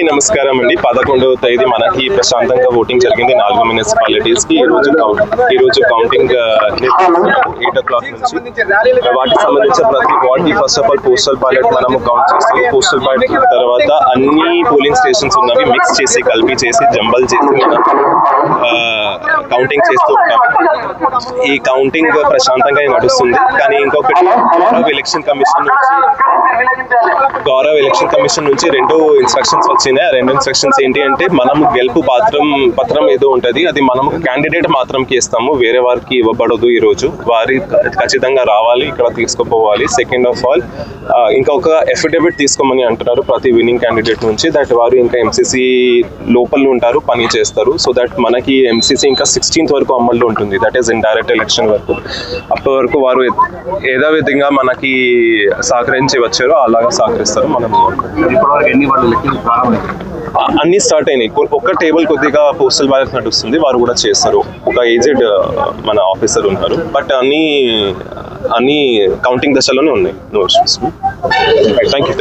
నమస్కారం అండి. 11వ తేదీ మనకి ప్రశాంతంగా ఓటింగ్ జరిగింది 4 మున్సిపాలిటీస్ కి. ఈ రోజు కౌంటింగ్ 8 o'clock నుంచి వాటికి సంబంధించిన ప్రతి వార్డ్ కి first of all postal ballot మనము కౌంట్ చేస్తాము. పోస్టల్ బ్యాలెట్ తర్వాత అన్ని పోలింగ్ స్టేషన్స్ ఉన్నవి మిక్స్ చేసి కలిపి చేసి జంబల్ చేసి మనం కౌంటింగ్ చేస్తూ ఉంటాము. ఈ కౌంటింగ్ ప్రశాంతంగా నడుస్తుంది. కానీ ఇంకొకటి గౌరవ ఎలక్షన్ కమిషన్ నుంచి 2 ఇన్స్ట్రక్షన్స్ వచ్చినాయి. ఆ 2 ఇన్స్ట్రక్షన్స్ ఏంటి అంటే, మనం గెలుపు పత్రం ఏదో ఉంటుంది, అది మనం క్యాండిడేట్ మాత్రంకి ఇస్తాము, వేరే వారికి ఇవ్వబడదు. ఈ రోజు వారి ఖచ్చితంగా రావాలి, ఇక్కడ తీసుకుపోవాలి. సెకండ్ ఆఫ్ ఆల్ ఇంకొక ఎఫిడవిట్ తీసుకోమని అంటున్నారు ప్రతి విన్నింగ్ క్యాండిడేట్ నుంచి, దట్ వారు ఇంకా ఎంసీసీ లోపల ఉంటారు, పని చేస్తారు. సో దట్ మనకి ఎంసీసీ ఇంకా 16th వరకు అమల్లో ఉంటుంది, దట్ ఈస్ ఇండైరెక్ట్ ఎలక్షన్ వరకు. అప్పటి వరకు వారు ఏదో విధంగా మనకి సహకరించి వచ్చారో అలాగా సహకరిస్తారు. మనం అన్ని స్టార్ట్ అయినాయి. ఒక్క టేబుల్ కొద్దిగా పోస్టల్ బ్యాలెట్ నడుస్తుంది, వారు కూడా చేస్తారు. ఒక ఏజెడ్ మన ఆఫీసర్ ఉంటారు, బట్ అన్ని కౌంటింగ్ దశలోనే ఉన్నాయి. No issues. Thank you.